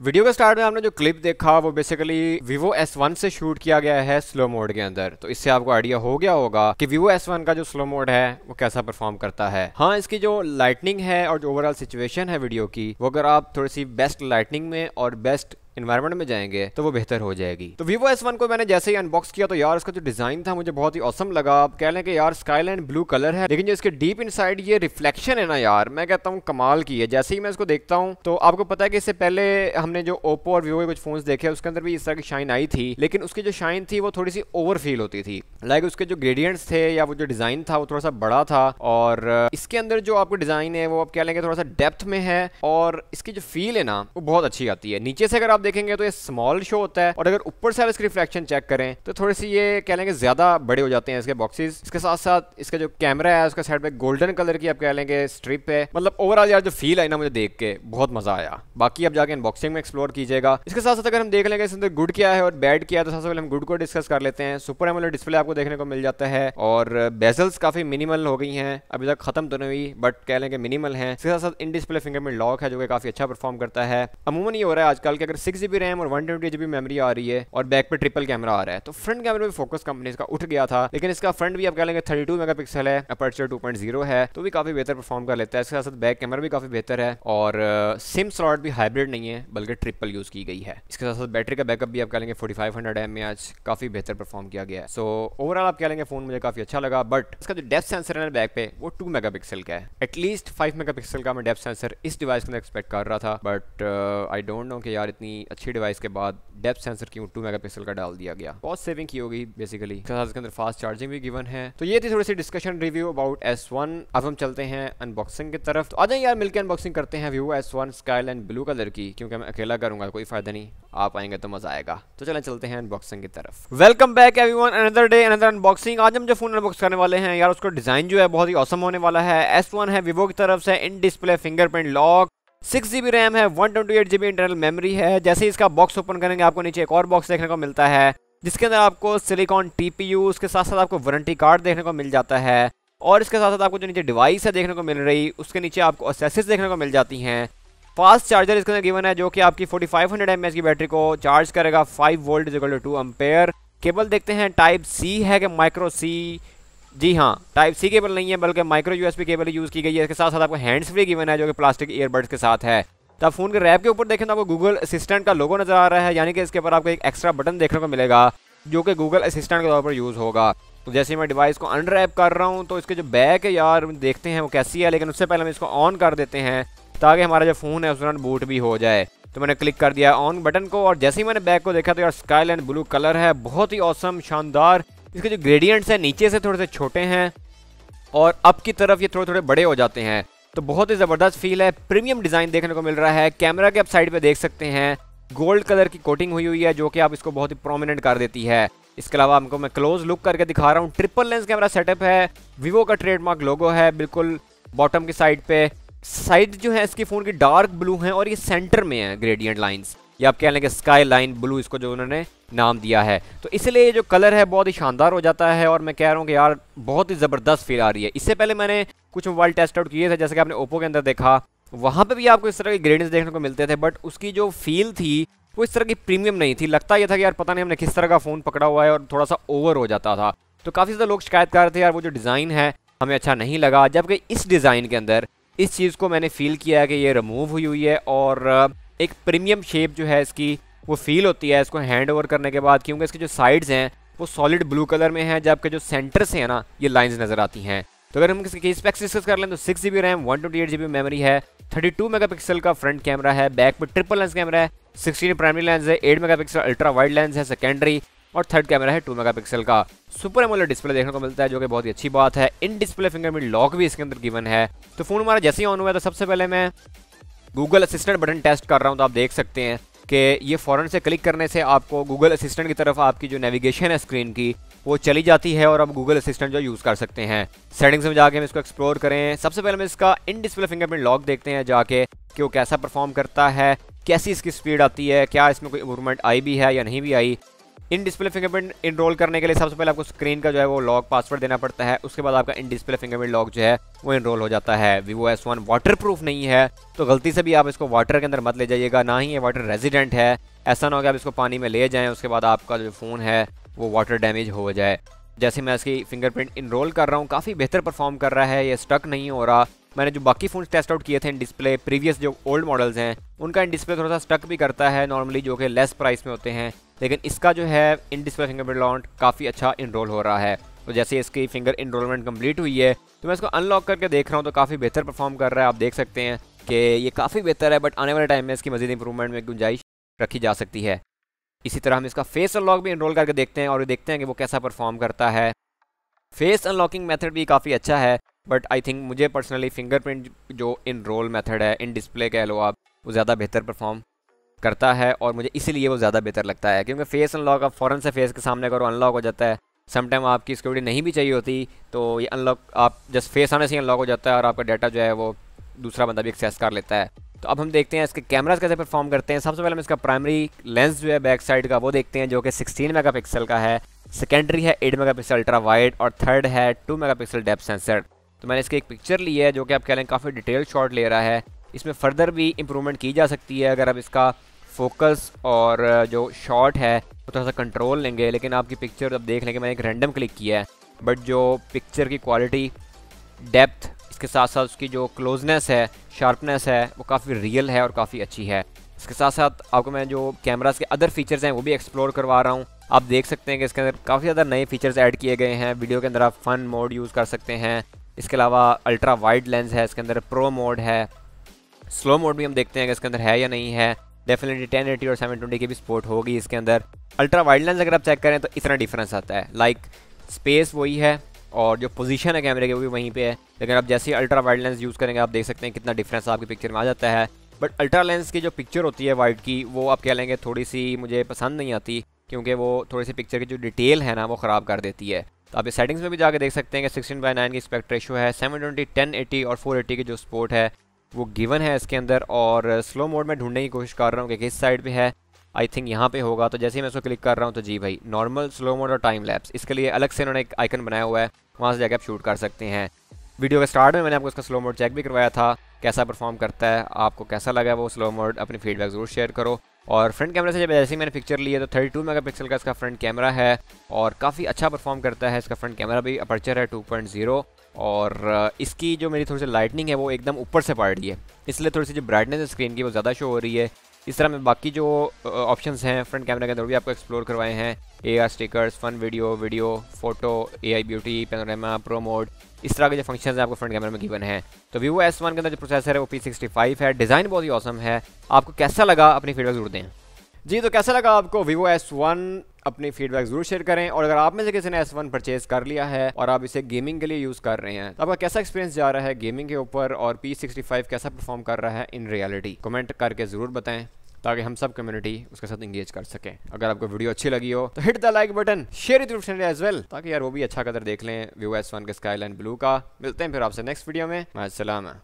Video के start में आपने जो क्लिप देखा वो बेसिकली Vivo S1 से शूट किया गया है स्लो मोड के अंदर। तो इससे आपको आइडिया हो गया होगा कि Vivo S1 का जो स्लो मोड है वो कैसा परफॉर्म करता है। हाँ, इसकी जो लाइटनिंग है और जो ओवरऑल सिचुएशन है वीडियो की, वो अगर आप थोड़ी सी बेस्ट लाइटनिंग में और बेस्ट इन्वायरमेंट में जाएंगे तो वो बेहतर हो जाएगी। तो Vivo S1 को मैंने जैसे ही अनबॉक्स किया तो यार इसका जो डिजाइन था मुझे बहुत ही ऑसम लगा। आप कह लें कि यार स्काईलाइन ब्लू कलर है, लेकिन जो इसके डीप इनसाइड ये रिफ्लेक्शन है ना यार, मैं कहता हूँ कमाल की है। जैसे ही मैं इसको देखता हूँ तो आपको पता है कि इससे पहले हमने जो ओप्पो और Vivo के कुछ फोन्स देखे उसके अंदर भी इस तरह की शाइन आई थी, लेकिन उसकी जो शाइन थी वो थोड़ी सी ओवर फील होती थी। लाइक उसके जो ग्रेडियंट्स थे या वो जो डिजाइन था वो थोड़ा सा बड़ा था, और इसके अंदर जो आपको डिजाइन है वो आप कह लेंगे थोड़ा सा डेप्थ में है, और इसकी जो फील है ना वो बहुत अच्छी आती है। नीचे से अगर आप देखेंगे तो ये स्मॉल शो होता है, और अगर ऊपर से आप इसकी रिफ्लेक्शन चेक करें तो थोड़ी सी ये कह लेंगे ज्यादा बड़े हो जाते हैं इसके बॉक्सेस। इसके साथ साथ इसका जो कैमरा है उसका साइड पे गोल्डन कलर की आप कह लेंगे स्ट्रिप है। मतलब ओवरऑल यार जो फील है ना मुझे देख के बहुत मजा आया। बाकी आप जाके अनबॉक्सिंग में एक्सप्लोर कीजिएगा। इसके साथ साथ अगर हम देख लेंगे इसके अंदर गुड क्या है और बैड क्या है, तो सबसे पहले हम गुड को डिस्कस कर लेते हैं। सुपर एमोलेड डिस्प्ले आपको देखने को मिल जाता है, और बेजल्स काफी मिनिमल हो गई हैं, अभी तक खत्म तो नहीं हुई बट कह लेंगे मिनिमल है। इसके साथ साथ इन डिस्प्ले फिंगरप्रिंट लॉक है जो कि काफी अच्छा परफॉर्म करता है। अमूमन ये हो रहा है आजकल कि अगर 6GB रैम और 128GB मेमोरी आ रही है और बैक पे ट्रिपल कैमरा आ रहा है, तो फ्रंट कैमरे में फोकस कंपनी का उठ गया था, लेकिन इसका फ्रंट भी आप कह लेंगे 32 मेगापिक्सल है, अपर्चर 2.0 है, तो भी काफी बेहतर परफॉर्म कर लेता है। इसके साथ साथ बैक कैमरा भी काफी बेहतर है, और सिम स्लॉट भी हाइब्रिड नहीं है बल्कि ट्रिपल यूज की गई है। इसके साथ साथ बैटरी का बैकअप भी आप कह लेंगे 4500 mAh काफी बेहतर परफॉर्म किया गया है। सो ओवरऑल आप कह लेंगे फोन मुझे काफी अच्छा लगा, बट इसका जो डेप्थ सेंसर है बैक पे वो 2 मेगापिक्सल का है। एटलीस्ट 5 मेगापिक्सल का मैं डेप्थ सेंसर इस डिवाइस के अंदर एक्सपेक्ट कर रहा था, बट आई डोंट नो कि यार इतनी अच्छी डिवाइस के बाद डेप्थ सेंसर क्यों 2 मेगापिक्सल का डाल दिया गया। बहुत सेविंग की होगी बेसिकली। इसके अंदर फास्ट चार्जिंग भी गिवन है। तो ये थी थोड़ी सी डिस्कशन रिव्यू अबाउट S1। अब हम चलते हैं अनबॉक्सिंग की तरफ। तो आ जाए यार मिलकर अनबॉक्सिंग करते हैं Vivo S1 skyline blue colour की, क्योंकि मैं अकेला करूंगा कोई फायदा नहीं, आप आएंगे तो मजा आएगा। तो चलें चलते हैं अनबॉक्सिंग की तरफ। Welcome back everyone, another day another unboxing. आज हम जो फोन अनबॉक्स करने वाले हैं यार उसका डिजाइन जो है बहुत ही ऑसम होने वाला है। S1 है Vivo की तरफ से, in display fingerprint lock, 6GB RAM है, 128GB इंटरनल मेमोरी है। जैसे ही इसका बॉक्स ओपन करेंगे आपको नीचे एक और बॉक्स देखने को मिलता है जिसके अंदर आपको सिलिकॉन TPU, उसके साथ साथ आपको वारंटी कार्ड देखने को मिल जाता है, और इसके साथ साथ आपको जो नीचे डिवाइस है देखने को मिल रही उसके नीचे आपको एक्सेसरीज देखने को मिल जाती हैं। फास्ट चार्जर इसके अंदर गिवन है जो कि आपकी 4500 mAh की बैटरी को चार्ज करेगा 5 वोल्ट = 2 एम्पेयर। केबल देखते हैं टाइप C है कि माइक्रो C। जी हाँ, टाइप C केबल नहीं है बल्कि माइक्रो USB केबल यूज की गई है। इसके साथ साथ आपको हैंड्स फ्री गिवन है जो कि प्लास्टिक ईयरबड्स के साथ है। तो आप फोन के रैप के ऊपर देखें तो आपको गूगल असिस्टेंट का लोगो नजर आ रहा है, यानी कि इसके ऊपर आपको एक एक्स्ट्रा बटन देखने को मिलेगा जो कि गूगल असिस्टेंट के तौर पर यूज होगा। तो जैसे ही मैं डिवाइस को अनरैप कर रहा हूँ तो इसके जो बैक है यार देखते हैं वो कैसी है, लेकिन उससे पहले हम इसको ऑन कर देते हैं ताकि हमारा जो फोन है उस दौरान बूट भी हो जाए। तो मैंने क्लिक कर दिया ऑन बटन को, और जैसे ही मैंने बैक को देखा तो यार स्काईलाइन ब्लू कलर है, बहुत ही ऑसम शानदार। इसके जो ग्रेडियंट्स हैं नीचे से थोड़े से छोटे हैं और अप की तरफ ये थोड़े थोड़े बड़े हो जाते हैं, तो बहुत ही ज़बरदस्त फील है। प्रीमियम डिज़ाइन देखने को मिल रहा है। कैमरा के आप साइड पे देख सकते हैं गोल्ड कलर की कोटिंग हुई है जो कि आप इसको बहुत ही प्रोमिनेंट कर देती है। इसके अलावा आपको मैं क्लोज लुक करके दिखा रहा हूँ। ट्रिपल लेंस कैमरा सेटअप है, Vivo का ट्रेडमार्क लोगो है बिल्कुल बॉटम की साइड पे। साइड जो है इसकी फ़ोन की डार्क ब्लू है और ये सेंटर में है ग्रेडियंट लाइन्स, या आप कह लेंगे स्काई लाइन ब्लू इसको जो उन्होंने नाम दिया है। तो इसलिए ये जो कलर है बहुत ही शानदार हो जाता है, और मैं कह रहा हूँ कि यार बहुत ही ज़बरदस्त फील आ रही है। इससे पहले मैंने कुछ मोबाइल टेस्ट आउट किए थे, जैसे कि आपने ओप्पो के अंदर देखा, वहाँ पे भी आपको इस तरह के ग्रेडियंट्स देखने को मिलते थे, बट उसकी जो फील थी वो इस तरह की प्रीमियम नहीं थी। लगता यह था कि यार पता नहीं हमने किस तरह का फ़ोन पकड़ा हुआ है, और थोड़ा सा ओवर हो जाता था। तो काफ़ी ज़्यादा लोग शिकायत कर रहे थे यार वो जो डिज़ाइन है हमें अच्छा नहीं लगा, जबकि इस डिज़ाइन के अंदर इस चीज़ को मैंने फील किया है कि ये रिमूव हुई है, और एक प्रीमियम शेप जो है इसकी वो फील होती है इसको हैंड ओवर करने के बाद, क्योंकि इसकी जो साइड्स हैं वो सॉलिड ब्लू कलर में है, जबकि जो सेंटर से है ना ये लाइंस नजर आती हैं। तो अगर हम इसके स्पेक्स डिस्कस कर लें तो 6GB रैम, 128GB मेमोरी है, 32 मेगापिक्सल का फ्रंट कैमरा है, बैक पे ट्रिपल लेंस कैमरा है, 16 प्राइमरी लेंस है, 8 मेगापिक्सल अल्ट्रा वाइड लेंस है सेकेंडरी, और थर्ड कैमरा है 2 मेगापिक्सल का। सुपर एमोलेड डिस्प्ले देखने को मिलता है जो कि बहुत ही अच्छी बात है। इन डिस्प्ले फिंगरप्रिंट लॉक भी इसके अंदर गिवन है। तो फोन हमारा जैसे ही ऑन हुआ है तो सबसे पहले मैं गूगल असिस्टेंट बटन टेस्ट कर रहा हूँ। तो आप देख सकते हैं कि ये फ़ौरन से क्लिक करने से आपको गूगल असिस्टेंट की तरफ आपकी जो नेविगेशन है स्क्रीन की वो चली जाती है, और अब गूगल असिस्टेंट जो यूज़ कर सकते हैं। सेटिंग्स में जाके हम इसको एक्सप्लोर करें। सबसे पहले हम इसका इन डिस्प्ले फिंगरप्रिंट लॉक देखते हैं जाके कि वो कैसा परफॉर्म करता है, कैसी इसकी स्पीड आती है, क्या इसमें कोई इम्प्रूवमेंट आई भी है या नहीं भी आई। इन डिस्प्ले फिंगरप्रिंट इनरोल करने के लिए सबसे पहले आपको स्क्रीन का जो है वो लॉक पासवर्ड देना पड़ता है। उसके बाद आपका इन डिस्प्ले फिंगरप्रिंट लॉक जो है वो इनरोल हो जाता है। Vivo S1 वाटर प्रूफ नहीं है, तो गलती से भी आप इसको वाटर के अंदर मत ले जाइएगा, ना ही ये वाटर रेजिडेंट है। ऐसा ना हो कि आप इसको पानी में ले जाएं उसके बाद आपका जो फ़ोन है वो वाटर डैमेज हो जाए। जैसे मैं इसकी फिंगरप्रिंट इनरोल कर रहा हूँ, काफ़ी बेहतर परफॉर्म कर रहा है, ये स्टक नहीं हो रहा। मैंने जो बाकी फ़ोन टेस्ट आउट किए थे इन डिस्प्ले, प्रीवियस जो ओल्ड मॉडल्स हैं उनका इन डिस्प्ले थोड़ा सा स्टक भी करता है नॉर्मली, जो कि लेस प्राइस में होते हैं, लेकिन इसका जो है इन डिस्प्ले फिंगरप्रिंट लॉक काफ़ी अच्छा इनरोल हो रहा है। तो जैसे इसकी फिंगर इनरोलमेंट कंप्लीट हुई है तो मैं इसको अनलॉक करके देख रहा हूँ, तो काफ़ी बेहतर परफॉर्म कर रहा है। आप देख सकते हैं कि ये काफ़ी बेहतर है, बट आने वाले टाइम में इसकी मज़ीद इंप्रूवमेंट में गुंजाइश रखी जा सकती है। इसी तरह हम इसका फेस अनलॉक भी इनरोल करके देखते हैं और देखते हैं कि वो कैसा परफॉर्म करता है। फेस अनलॉकिंग मेथड भी काफ़ी अच्छा है, बट आई थिंक मुझे पर्सनली फिंगरप्रिंट जो इनरोल मेथड है, इन डिस्प्ले कह लो आप, वो ज़्यादा बेहतर परफॉर्म करता है और मुझे इसीलिए वो ज़्यादा बेहतर लगता है। क्योंकि फेस अनलॉक आप फ़ौरन से फेस के सामने करो, अनलॉक हो जाता है। समटाइम आपकी सिक्योरिटी नहीं भी चाहिए होती तो ये अनलॉक आप जस्ट फेस आने से ही अनलॉक हो जाता है और आपका डाटा जो है वो दूसरा बंदा भी एक्सेस कर लेता है। तो अब हम देखते हैं इसके कैमरास कैसे परफॉर्म करते हैं। सबसे पहले हम इसका प्राइमरी लेंस जो है बैक साइड का वो देखते हैं, जो कि 16 मेगापिक्सल का है। सेकेंडरी है 8 मेगापिक्सल अल्ट्रा वाइड और थर्ड है 2 मेगापिक्सल डेप्थ सेंसर। तो मैंने इसकी एक पिक्चर ली है जो कि आप कह लें काफ़ी डिटेल शॉट ले रहा है। इसमें फर्दर भी इंप्रूवमेंट की जा सकती है अगर आप इसका फोकस और जो शॉट है वो थोड़ा सा कंट्रोल लेंगे। लेकिन आपकी पिक्चर अब देख लेंगे, मैंने एक रैंडम क्लिक किया है, बट जो पिक्चर की क्वालिटी, डेप्थ, इसके साथ साथ उसकी जो क्लोजनेस है, शार्पनेस है, वो काफ़ी रियल है और काफ़ी अच्छी है। इसके साथ साथ आपको मैं जो कैमरास के अदर फीचर्स हैं वो भी एक्सप्लोर करवा रहा हूँ। आप देख सकते हैं कि इसके अंदर काफ़ी ज़्यादा नए फीचर्स ऐड किए गए हैं। वीडियो के अंदर आप फन मोड यूज़ कर सकते हैं। इसके अलावा अल्ट्रा वाइड लेंस है, इसके अंदर प्रो मोड है, स्लो मोड भी हम देखते हैं कि इसके अंदर है या नहीं है। डेफिनेटली 1080 और 720 की भी सपोर्ट होगी इसके अंदर। अल्ट्रा वाइड लेंस अगर आप चेक करें तो इतना डिफरेंस आता है, लाइक स्पेस वही है और जो पोजीशन है कैमरे की वो भी वहीं पे है, लेकिन आप जैसे ही अल्ट्रा वाइड लेंस यूज़ करेंगे आप देख सकते हैं कितना डिफरेंस आपकी पिक्चर में आ जाता है। बट अल्ट्रा लेंस की जो पिक्चर होती है वाइड की, वो आप कह लेंगे थोड़ी सी मुझे पसंद नहीं आती, क्योंकि वो थोड़ी सी पिक्चर की जो डिटेल है ना वो ख़राब कर देती है। तो आप ये सेटिंग्स में भी जाके देख सकते हैं कि 16:9 की एस्पेक्ट रेशियो है, 720, 1080 और 480 की जो सपोर्ट है वो गिवन है इसके अंदर। और स्लो मोड में ढूंढने की कोशिश कर रहा हूँ कि किस साइड पे है, आई थिंक यहाँ पे होगा। तो जैसे ही मैं इसको क्लिक कर रहा हूँ तो जी भाई, नॉर्मल, स्लो मोड और टाइम लैप्स, इसके लिए अलग से इन्होंने एक आइकन बनाया हुआ है, वहाँ से जाकर आप शूट कर सकते हैं। वीडियो के स्टार्ट में मैंने आपको इसका स्लो मोड चेक भी करवाया था, कैसा परफॉर्म करता है, आपको कैसा लगा वो स्लो मोड, अपनी फीडबैक ज़रूर शेयर करो। और फ्रंट कैमरे से जब जैसे ही मैंने पिक्चर ली है तो 32 मेगापिक्सल का इसका फ्रंट कैमरा है और काफ़ी अच्छा परफॉर्म करता है। इसका फ्रंट कैमरा भी अपर्चर है 2.0 और इसकी जो मेरी थोड़ी सी लाइटनिंग है वो एकदम ऊपर से पड़ रही है, इसलिए थोड़ी सी जो ब्राइटनेस है स्क्रीन की वो ज़्यादा शो हो रही है। इस तरह मैं बाकी जो ऑप्शंस हैं फ्रंट कैमरे के अंदर भी आपको एक्सप्लोर करवाए हैं। AR stickers, fun video, photo, AI beauty, panorama, pro mode, इस तरह के जो फंक्शंस हैं आपको फ्रंट कैमरे में गिवन है। तो Vivo S1 के अंदर जो प्रोसेसर है वो P65 है। डिज़ाइन बहुत ही ऑसम है। आपको कैसा लगा अपनी फीडबैक ज़रूर दें जी। तो कैसा लगा आपको Vivo S1, अपनी फीडबैक ज़रूर शेयर करें। और अगर आप में से किसी ने S1 परचेज़ कर लिया है और आप इसे गेमिंग के लिए यूज़ कर रहे हैं तो आपका कैसा एक्सपीरियंस जा रहा है गेमिंग के ऊपर, और P65 कैसा परफॉर्म कर रहा है इन रियलिटी, कमेंट करके ज़रूर बताएं ताकि हम सब कम्युनिटी उसके साथ इंगेज कर सकें। अगर आपको वीडियो अच्छी लगी हो तो hit the like button, share it with as well, ताकि यार वो भी अच्छा कदर देख लें Vivo S1 के स्काईलाइन ब्लू का। मिलते हैं फिर आपसे नेक्स्ट वीडियो में। मास्सलामा।